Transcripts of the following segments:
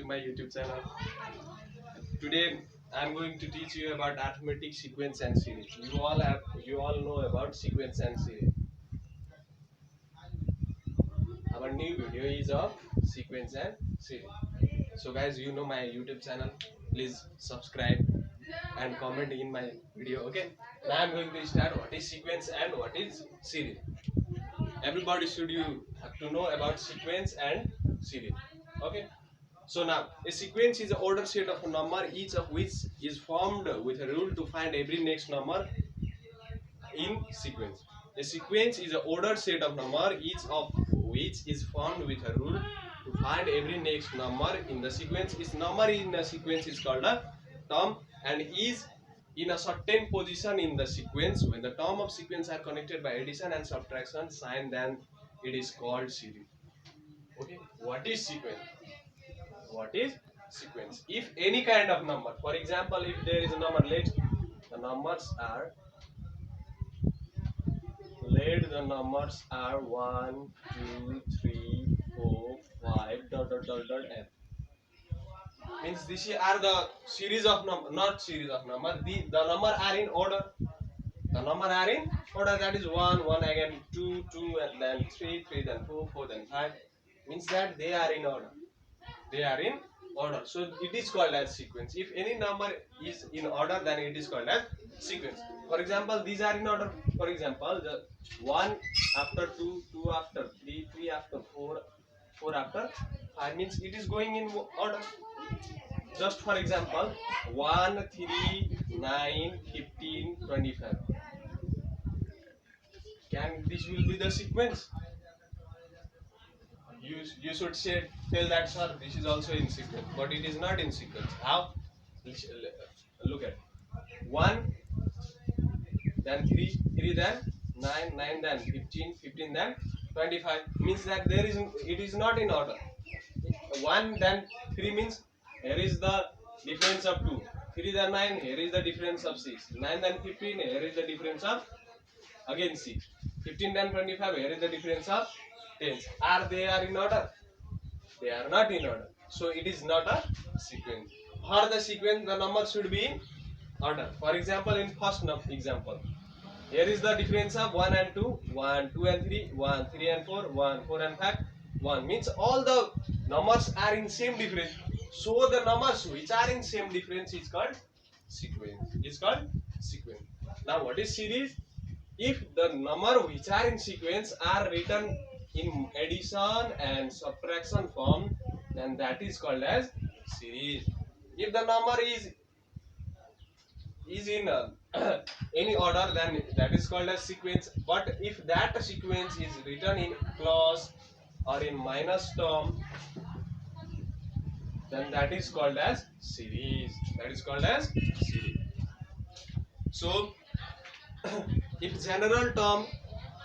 to my YouTube channel. Today I am going to teach you about arithmetic sequence and series. You all know about sequence and series. Our new video is of sequence and series. So guys, you know my YouTube channel. Please subscribe and comment in my video. Okay. Now I am going to start what is sequence and what is series. Everybody should you have to know about sequence and series. Okay. So now, a sequence is an ordered set of a number, each of which is formed with a rule to find every next number in sequence. A sequence is an ordered set of number, each of which is formed with a rule to find every next number in the sequence. Its number in the sequence is called a term and is in a certain position in the sequence. When the term of sequence are connected by addition and subtraction sign, then it is called series. Okay, what is sequence? What is sequence? If any kind of number, for example, if there is a number, the numbers are the numbers are 1 2 3 4 5 n, means this are the series of number, not series of number, the number are in order. The number are in order, that is 1 1 again 2 2 and then 3 3 then 4 4 then 5, means that they are in order. They are in order, so it is called as sequence. If any number is in order, then it is called as sequence. For example, these are in order. For example, the 1 after 2, 2 after 3, 3 after 4, 4 after 5, means it is going in order. Just for example, 1 3 9 15 25, can this will be the sequence? You should say, tell that sir, this is also in sequence, but it is not in sequence. How? Look at 1 then 3 3 then 9 9 then 15 15 then 25, means that there is, it is not in order. 1 then 3 means here is the difference of 2, 3 then 9, here is the difference of 6, 9 then 15, here is the difference of again 6, 15 then 25, here is the difference of 10. Are they are in order? They are not in order, so it is not a sequence. For the sequence, the number should be in order. For example, in first example, here is the difference of 1 and 2, 1 2 and 3, 1 3 and 4, 1 4 and 5, 1, means all the numbers are in same difference. So the numbers which are in same difference is called sequence. Is called sequence. Now what is series? If the number which are in sequence are written in addition and subtraction form, then that is called as series. If the number is in any order, then that is called as sequence. But if that sequence is written in plus or in minus term, then that is called as series. That is called as series. So if general term,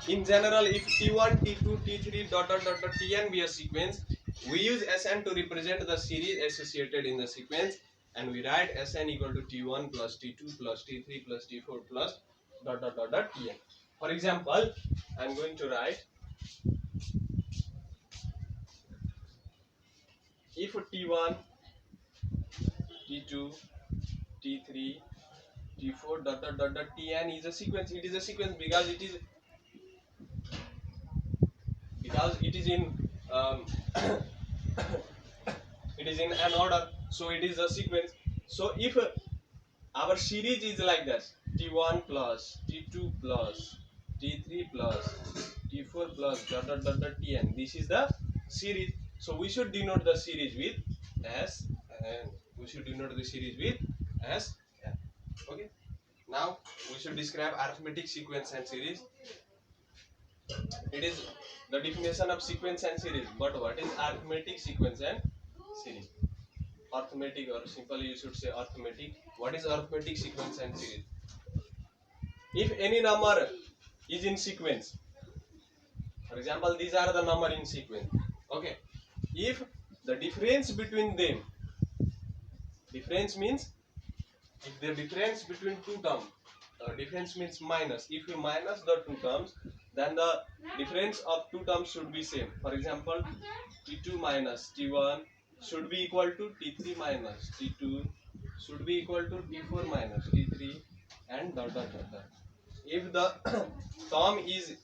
in general, if T1, T2, T3, Tn be a sequence, we use Sn to represent the series associated in the sequence, and we write Sn equal to T1 plus T2 plus T3 plus T4 plus Tn. For example, I am going to write, if T1, T2, T3, T4 Tn is a sequence. It is a sequence because it is in it is in an order, so it is a sequence. So if our series is like this, T1 plus T2 plus T3 plus T4 plus Tn, this is the series. So we should denote the series with S, and we should denote the series with S. Okay. Now we should describe arithmetic sequence and series. It is the definition of sequence and series. But what is arithmetic sequence and series? Arithmetic, or simply you should say arithmetic. What is arithmetic sequence and series? If any number is in sequence, for example, these are the number in sequence. Okay. If the difference between them, difference means if the difference between two terms, difference means minus. If you minus the two terms, then the difference of two terms should be same. For example, T2 minus T1 should be equal to T3 minus T2 should be equal to T4 minus T3 and dot dot dot dot. If the term is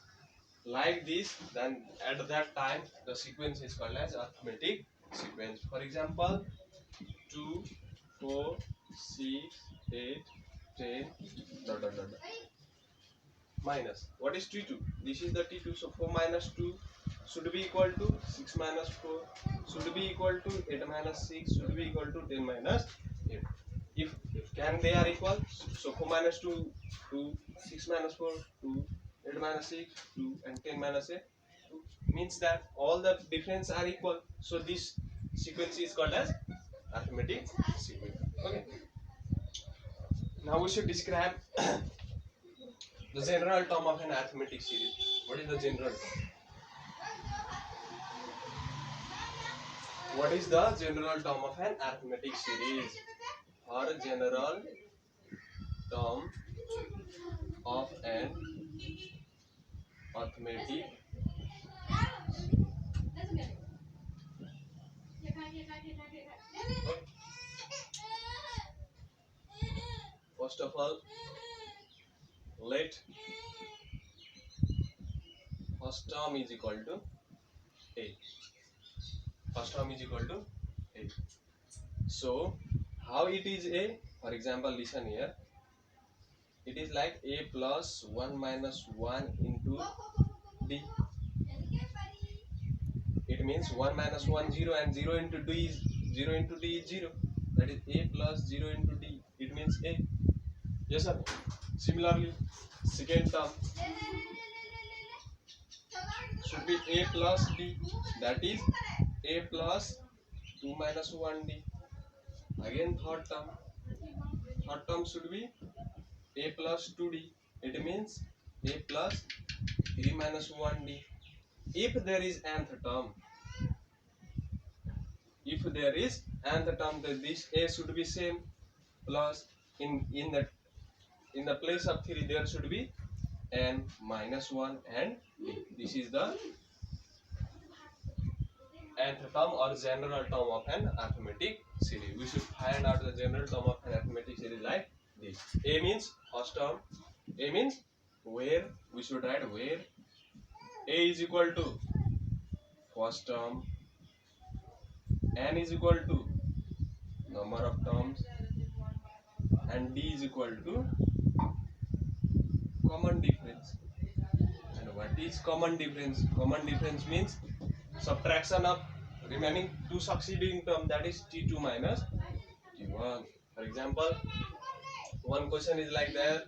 like this, then at that time the sequence is called as arithmetic sequence. For example, 2, 4, 6, 8, 10, dot dot dot dot. Minus. What is T2? This is the T2. So 4 minus 2 should be equal to 6 minus 4 should be equal to 8 minus 6 should be equal to 10 minus 8. If can they are equal, so 4 minus 2, 2, 6 minus 4, 2, 8 minus 6, 2, and 10 minus 8, 2, means that all the difference are equal. So this sequence is called as arithmetic sequence. Okay. Now we should describe the general term of an arithmetic series. What is the general term? What is the general term of an arithmetic series? Or general term of an arithmetic. First of all, let first term is equal to a. First term is equal to a. So how it is a? For example, listen here. It is like a plus 1 minus 1 into d. It means 1 minus 1 0 and 0 into d is 0 into d is 0. That is a plus 0 into d. It means a. Yes sir. Similarly, second term should be a plus d. That is a plus 2 minus 1d. Again third term should be a plus 2d. It means a plus 3 minus 1d. If there is nth term, then this a should be same plus in the place of 3 there should be n minus 1 and d. This is the nth term or general term of an arithmetic series. We should find out the general term of an arithmetic series like this. A means first term. A means where we should write where a is equal to first term, n is equal to number of terms, and d is equal to common difference. And what is common difference? Common difference means subtraction of remaining two succeeding term, that is T2 minus T1. For example, one question is like that.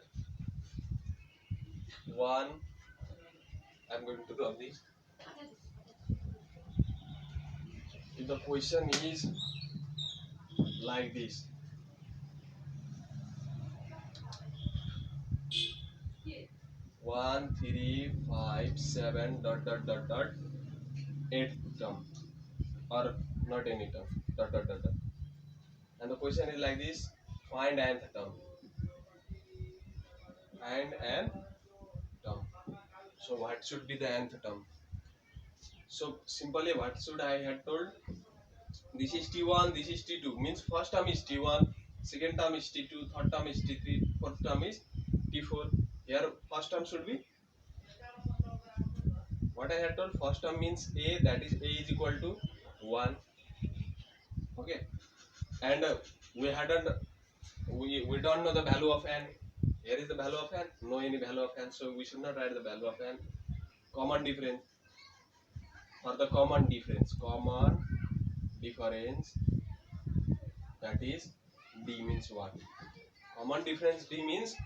I'm going to draw this. If the question is like this, 1, 3, 5, 7, dot dot dot dot 8 term, or not any term, dot dot dot dot. And the question is like this: find nth term. Find nth term. So what should be the nth term? So simply what should I have told? This is T1, this is T2. Means first term is T1, second term is T2, third term is T3, fourth term is T4. Here first term should be what I had told. First term means a, that is a is equal to 1. Okay, and we don't know the value of n. Here is the value of n. No any value of n, so we should not write the value of n. Common difference. For the common difference, that is d means what? Common difference d means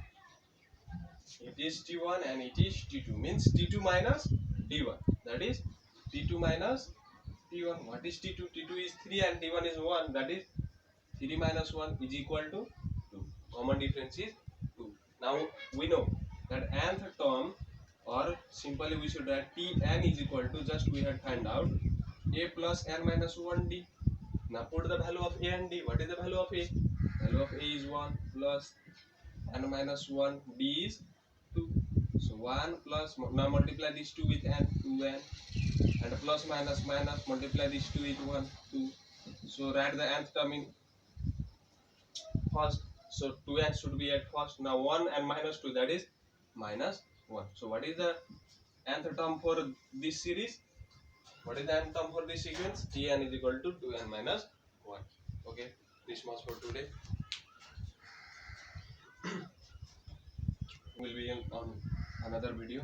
it is T1 and it is T2, means T2 minus D1, that is T2 minus T1. What is T2? T2 is 3 and T1 is 1, that is 3 minus 1 is equal to 2. Common difference is 2. Now we know that nth term, or simply we should write Tn is equal to, just we had find out, a plus n minus 1d. Now put the value of a and d. What is the value of a? Value of a is 1 plus n minus 1, d is 2. So 1 plus, now multiply this 2 with n, 2n, and plus minus minus, multiply this 2 with 1, 2. So write the nth term in first. So 2n should be at first. Now 1 and minus 2, that is minus 1. So what is the nth term for this series? What is the nth term for this sequence? Tn is equal to 2n minus 1. Okay, this much for today. We'll be on another video.